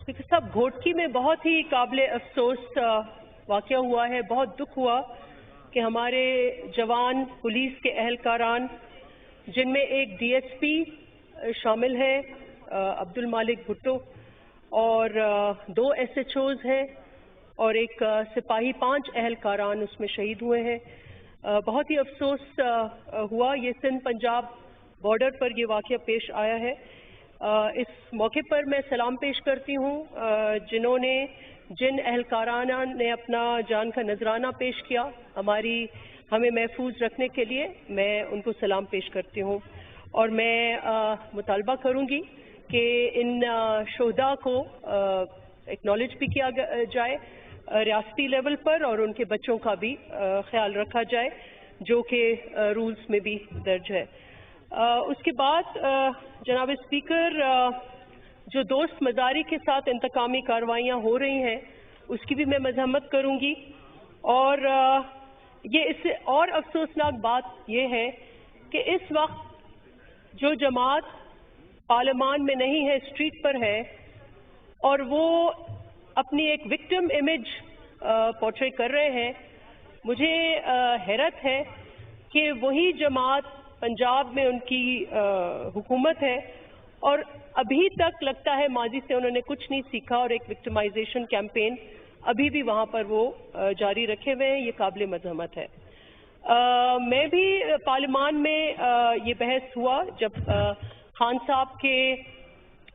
क्योंकि सब घोटकी में बहुत ही काबिल अफसोस वाक़या हुआ है। बहुत दुख हुआ कि हमारे जवान पुलिस के अहलकारान, जिनमें एक डीएसपी शामिल है अब्दुल मालिक भुट्टो, और 2 एसएचओज हैं और एक सिपाही, 5 अहलकारान उसमें शहीद हुए हैं। बहुत ही अफसोस हुआ। ये सिंध पंजाब बॉर्डर पर ये वाक़या पेश आया है। इस मौके पर मैं सलाम पेश करती हूँ जिन अहलकाराना ने अपना जान का नजराना पेश किया हमें महफूज रखने के लिए, मैं उनको सलाम पेश करती हूँ। और मैं मुतालबा करूँगी कि इन शोहदा को एक्नॉलेज भी किया जाए रियासती लेवल पर, और उनके बच्चों का भी ख्याल रखा जाए, जो कि रूल्स में भी दर्ज है। उसके बाद जनाब स्पीकर, जो दोस्त मजारी के साथ इंतकामी कार्रवाइयाँ हो रही हैं उसकी भी मैं मजम्मत करूँगी। और ये इससे और अफसोसनाक बात ये है कि इस वक्त जो जमात पार्लियामान में नहीं है, स्ट्रीट पर है, और वो अपनी एक विक्टिम इमेज पोर्ट्रे कर रहे हैं। मुझे हैरत है कि वही जमात पंजाब में उनकी हुकूमत है और अभी तक लगता है माजी से उन्होंने कुछ नहीं सीखा, और एक विक्टिमाइजेशन कैंपेन अभी भी वहाँ पर वो जारी रखे हुए हैं। ये काबिल मजम्मत है। मैं भी पार्लियामान में ये बहस हुआ जब खान साहब के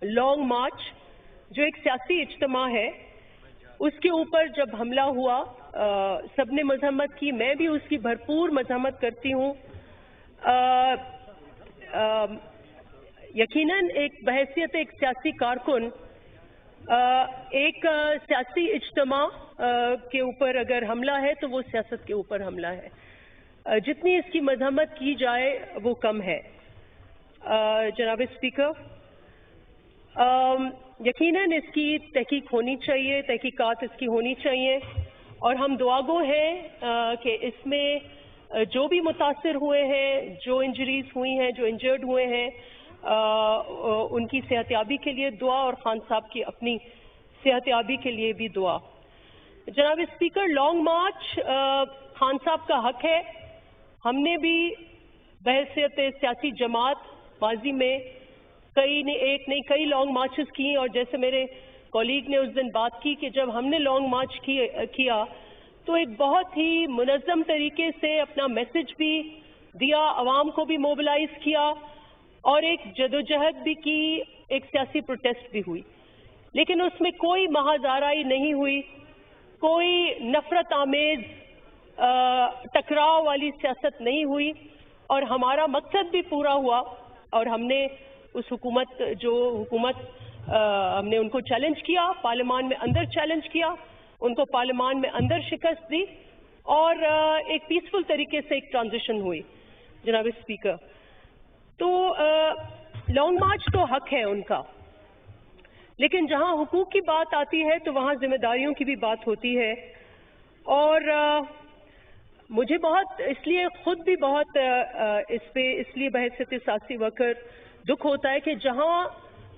लॉन्ग मार्च, जो एक सियासी इज्तिमा है, उसके ऊपर जब हमला हुआ, सबने मजम्मत की, मैं भी उसकी भरपूर मजम्मत करती हूँ। यकीनन एक बहैसियत एक सियासी कारकुन एक सियासी इज्तिमा के ऊपर अगर हमला है तो वो सियासत के ऊपर हमला है। जितनी इसकी मजम्मत की जाए वो कम है। जनाब स्पीकर, यकीनन इसकी तहकीक होनी चाहिए, तहकीकात इसकी होनी चाहिए, और हम दुआगो हैं कि इसमें जो भी मुतासिर हुए हैं, जो इंजरीज हुई हैं, जो इंजर्ड हुए हैं, उनकी सेहतयाबी के लिए दुआ, और खान साहब की अपनी सेहतयाबी के लिए भी दुआ। जनाब स्पीकर, लॉन्ग मार्च खान साहब का हक है। हमने भी बहैसियत सियासी जमात माजी में कई लॉन्ग मार्चेस की, और जैसे मेरे कॉलीग ने उस दिन बात की कि जब हमने लॉन्ग मार्च किया तो एक बहुत ही मुनज़्ज़म तरीके से अपना मैसेज भी दिया, अवाम को भी मोबिलाइज किया, और एक जदोजहद भी की, एक सियासी प्रोटेस्ट भी हुई। लेकिन उसमें कोई महाजाराई नहीं हुई, कोई नफरत आमेज टकराव वाली सियासत नहीं हुई, और हमारा मकसद भी पूरा हुआ। और हमने उस हुकूमत हमने उनको चैलेंज किया, पार्लियामान में अंदर चैलेंज किया, उनको पार्लियामान में अंदर शिकस्त दी, और एक पीसफुल तरीके से एक ट्रांजिशन हुई। जनाब स्पीकर, तो लॉन्ग मार्च तो हक है उनका, लेकिन जहां हुकूक की बात आती है तो वहां जिम्मेदारियों की भी बात होती है। और मुझे बहुत इसलिए खुद भी बहुत इसलिए बहैसियत सियासी वर्कर दुख होता है कि जहां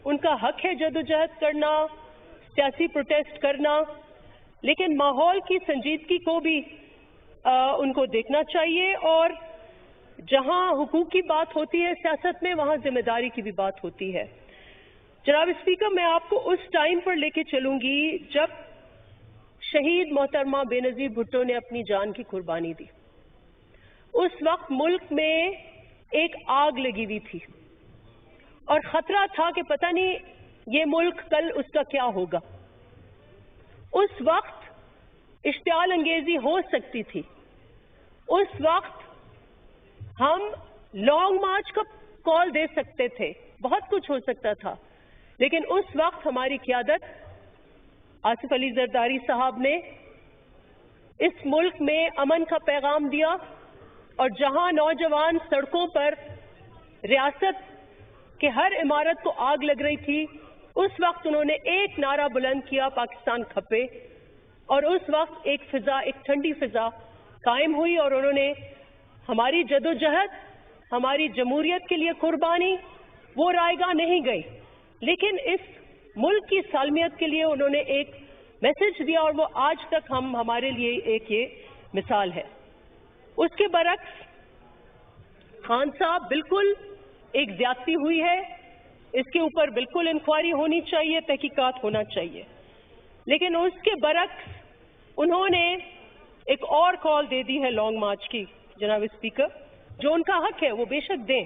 उनका हक है जदोजहद करना, सियासी प्रोटेस्ट करना, लेकिन माहौल की संजीदगी को भी उनको देखना चाहिए, और जहां हुकूक की बात होती है सियासत में, वहां जिम्मेदारी की भी बात होती है। जनाब स्पीकर, मैं आपको उस टाइम पर लेके चलूंगी जब शहीद मोहतरमा बेनज़ीर भुट्टो ने अपनी जान की कुर्बानी दी। उस वक्त मुल्क में एक आग लगी हुई थी और खतरा था कि पता नहीं ये मुल्क कल उसका क्या होगा। उस वक्त इश्तियाल अंगेजी हो सकती थी, उस वक्त हम लॉन्ग मार्च का कॉल दे सकते थे, बहुत कुछ हो सकता था, लेकिन उस वक्त हमारी क़यादत आसिफ अली जरदारी साहब ने इस मुल्क में अमन का पैगाम दिया, और जहां नौजवान सड़कों पर रियासत के हर इमारत को आग लग रही थी, उस वक्त उन्होंने एक नारा बुलंद किया, पाकिस्तान खपे, और उस वक्त एक फिजा, एक ठंडी फिजा कायम हुई, और उन्होंने हमारी जदोजहद, हमारी जमहूरियत के लिए कुर्बानी वो रायगा नहीं गई। लेकिन इस मुल्क की सालमियत के लिए उन्होंने एक मैसेज दिया और वो आज तक हमारे लिए एक ये मिसाल है। उसके बरक्स खान साहब बिल्कुल एक ज्यादती हुई है, इसके ऊपर बिल्कुल इंक्वायरी होनी चाहिए, तहकीकात होना चाहिए, लेकिन उसके बरक्स उन्होंने एक और कॉल दे दी है लॉन्ग मार्च की जनाब स्पीकर, जो उनका हक है वो बेशक दें,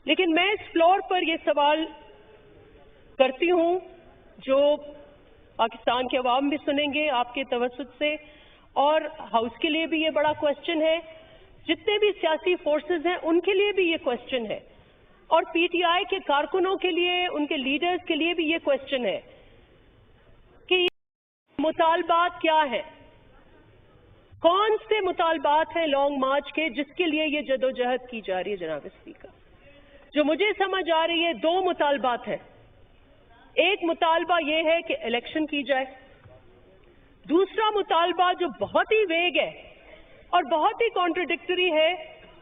लेकिन मैं इस फ्लोर पर ये सवाल करती हूं जो पाकिस्तान के अवाम भी सुनेंगे आपके तवज्जुह से, और हाउस के लिए भी ये बड़ा क्वेश्चन है, जितने भी सियासी फोर्सेस हैं उनके लिए भी ये क्वेश्चन है, और पीटीआई के कारकुनों के लिए, उनके लीडर्स के लिए भी ये क्वेश्चन है कि मुतालबात क्या है, कौन से मुतालबात हैं लॉन्ग मार्च के जिसके लिए ये जदोजहद की जा रही है। जनाब स्पीकर, जो मुझे समझ आ रही है 2 मुतालबात हैं। एक मुतालबा ये है कि इलेक्शन की जाए, दूसरा मुतालबा जो बहुत ही वेग है और बहुत ही कॉन्ट्रडिक्टरी है,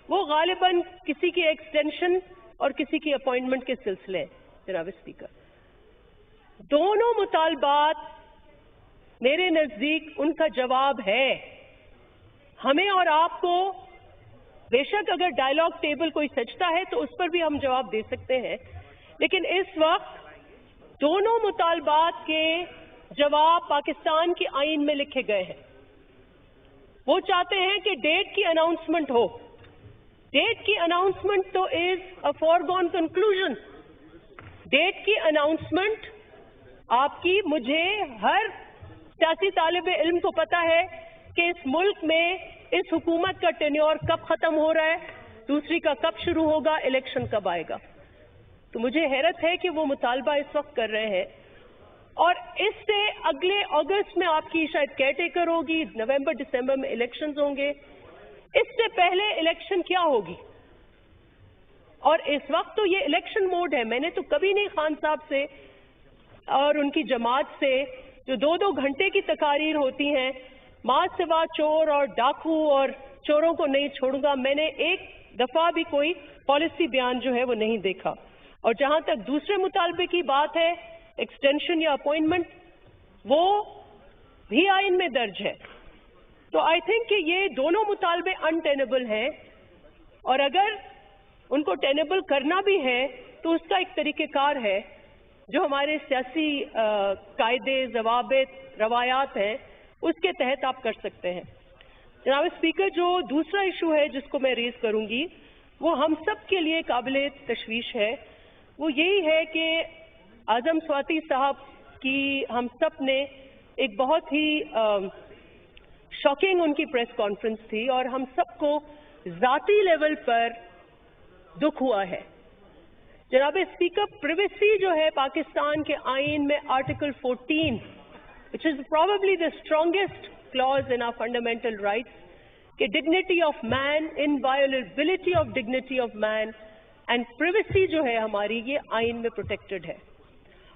वो गालिबन किसी की एक्सटेंशन और किसी की अपॉइंटमेंट के सिलसिले। जनाब स्पीकर, दोनों मुतालबात मेरे नजदीक उनका जवाब है हमें और आपको। बेशक अगर डायलॉग टेबल कोई सजता है तो उस पर भी हम जवाब दे सकते हैं, लेकिन इस वक्त दोनों मुतालबात के जवाब पाकिस्तान के आईन में लिखे गए हैं। वो चाहते हैं कि डेट की अनाउंसमेंट हो। डेट की अनाउंसमेंट तो is a foregone conclusion. Date की अनाउंसमेंट आपकी, मुझे, हर सियासी तालिब इल्म को पता है कि इस मुल्क में इस हुकूमत का टेन्योर कब खत्म हो रहा है, दूसरी का कब शुरू होगा, इलेक्शन कब आएगा। तो मुझे हैरत है कि वो मुतालबा इस वक्त कर रहे हैं, और इससे अगले अगस्त में आपकी शायद केयरटेकर होगी, नवंबर दिसंबर में इलेक्शंस होंगे, इससे पहले इलेक्शन क्या होगी। और इस वक्त तो ये इलेक्शन मोड है। मैंने तो कभी नहीं खान साहब से और उनकी जमात से, जो 2-2 घंटे की तकारीर होती हैं, मां सिवा चोर और डाकू और चोरों को नहीं छोड़ूंगा, मैंने एक दफा भी कोई पॉलिसी बयान जो है वो नहीं देखा। और जहां तक दूसरे मुतालबे की बात है, एक्सटेंशन या अपॉइंटमेंट, वो भी आइन में दर्ज है। तो आई थिंक कि ये दोनों मुतालबे अनटेनेबल हैं, और अगर उनको टेनेबल करना भी है तो उसका एक तरीक़ेकार है जो हमारे सियासी कायदे, ज़वाबित, रवायात हैं, उसके तहत आप कर सकते हैं। जनाब स्पीकर, जो दूसरा इशू है जिसको मैं रेज करूंगी, वो हम सब के लिए काबिल तशवीश है। वो यही है कि आजम स्वाति साहब की हम सब ने एक बहुत ही शॉकिंग उनकी प्रेस कॉन्फ्रेंस थी, और हम सबको जाती लेवल पर दुख हुआ है। जनाब स्पीकर, प्रिवेसी जो है पाकिस्तान के आइन में article 14, which is probably the strongest clause in our fundamental rights, कि dignity of man, inviolability of dignity of man and privacy जो है हमारी, ये आइन में protected है।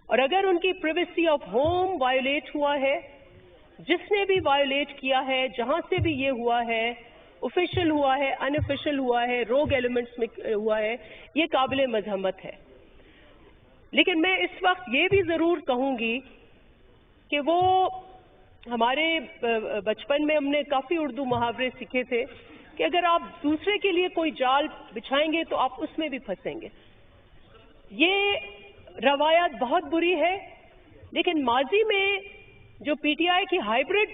और अगर उनकी privacy of home violate हुआ है, जिसने भी violate किया है, जहां से भी ये हुआ है, ऑफिशियल हुआ है, अनऑफिशियल हुआ है, रोग एलिमेंट्स में हुआ है, ये काबिल मजहमत है। लेकिन मैं इस वक्त ये भी जरूर कहूंगी कि वो हमारे बचपन में हमने काफ़ी उर्दू मुहावरे सीखे थे कि अगर आप दूसरे के लिए कोई जाल बिछाएंगे तो आप उसमें भी फंसेंगे। ये रवायत बहुत बुरी है, लेकिन माजी में जो पीटीआई की हाइब्रिड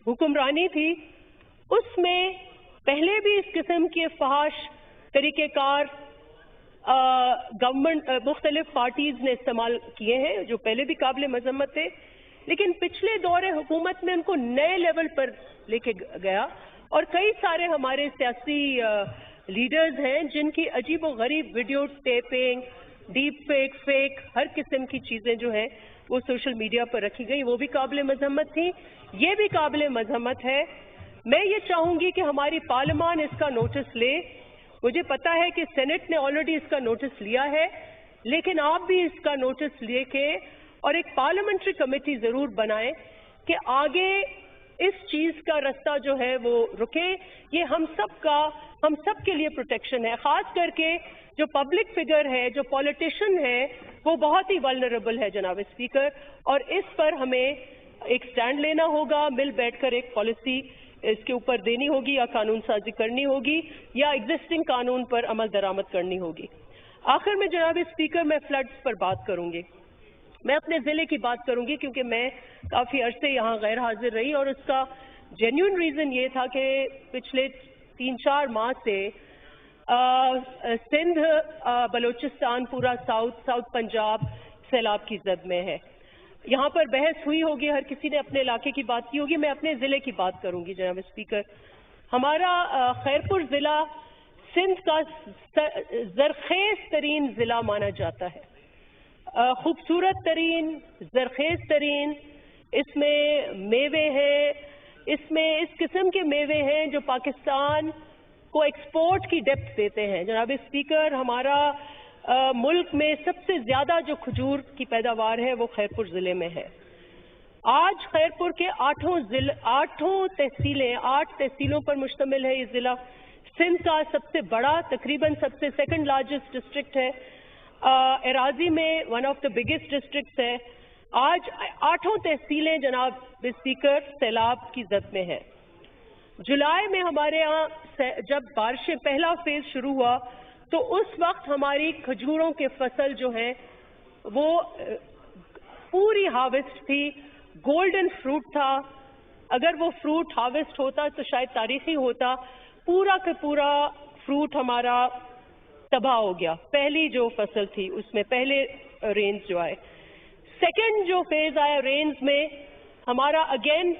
हुक्मरानी थी, उसमें पहले भी इस किस्म के फहाश तरीक़ेकार गवर्नमेंट मुख्तलिफ पार्टीज ने इस्तेमाल किए हैं, जो पहले भी काबिल मजम्मत थे, लेकिन पिछले दौरे हुकूमत में उनको नए लेवल पर लेके गया। और कई सारे हमारे सियासी लीडर्स हैं जिनकी अजीब व गरीब वीडियो टेपिंग, डीप फेक, हर किस्म की चीज़ें जो हैं वो सोशल मीडिया पर रखी गई, वो भी काबिल मजम्मत थी, ये भी काबिल मजम्मत है। मैं ये चाहूँगी कि हमारी पार्लियामान इसका नोटिस ले। मुझे पता है कि सेनेट ने ऑलरेडी इसका नोटिस लिया है, लेकिन आप भी इसका नोटिस लेके और एक पार्लियामेंट्री कमेटी जरूर बनाएं कि आगे इस चीज का रास्ता जो है वो रुके। ये हम सब के लिए प्रोटेक्शन है। खास करके जो पब्लिक फिगर है, जो पॉलिटिशियन है, वो बहुत ही वल्नरेबल है जनाब स्पीकर, और इस पर हमें एक स्टैंड लेना होगा, मिल बैठकर एक पॉलिसी इसके ऊपर देनी होगी, या कानून साजी करनी होगी, या एग्जिस्टिंग कानून पर अमल दरामद करनी होगी। आखिर में जनाब स्पीकर मैं फ्लड्स पर बात करूंगी। मैं अपने ज़िले की बात करूंगी क्योंकि मैं काफ़ी अरसे यहाँ गैर हाजिर रही, और उसका जेन्युइन रीज़न ये था कि पिछले 3-4 माह से सिंध, बलूचिस्तान, पूरा साउथ पंजाब सैलाब की जद में है। यहाँ पर बहस हुई होगी, हर किसी ने अपने इलाके की बात की होगी। मैं अपने ज़िले की बात करूंगी जनाब स्पीकर। हमारा खैरपुर ज़िला सिंध का ज़रखेज़ तरीन ज़िला माना जाता है, खूबसूरत तरीन, ज़रखेज़ तरीन। इसमें मेवे हैं, इसमें इस किस्म के मेवे हैं जो पाकिस्तान को एक्सपोर्ट की डेप्थ देते हैं। जनाब स्पीकर, हमारा मुल्क में सबसे ज़्यादा जो खजूर की पैदावार है वो खैरपुर ज़िले में है। आज खैरपुर के 8 तहसीलों पर मुश्तमिल है ये ज़िला। सिंध का सबसे बड़ा, तकरीबन सबसे सेकंड लार्जेस्ट डिस्ट्रिक्ट है, एराजी में one of the biggest districts है। आज 8 तहसीलें जनाब स्पीकर सैलाब की जद में है। जुलाई में हमारे यहाँ जब बारिशें पहला फेज शुरू हुआ तो उस वक्त हमारी खजूरों के फसल जो है वो पूरी हार्वेस्ट थी, गोल्डन फ्रूट था। अगर वो फ्रूट हार्वेस्ट होता तो शायद तारीखी होता। पूरा का पूरा फ्रूट हमारा तबाह हो गया। पहली जो फसल थी उसमें पहले रेंज जो आए, सेकंड जो फेज आया रेंज में, हमारा अगेन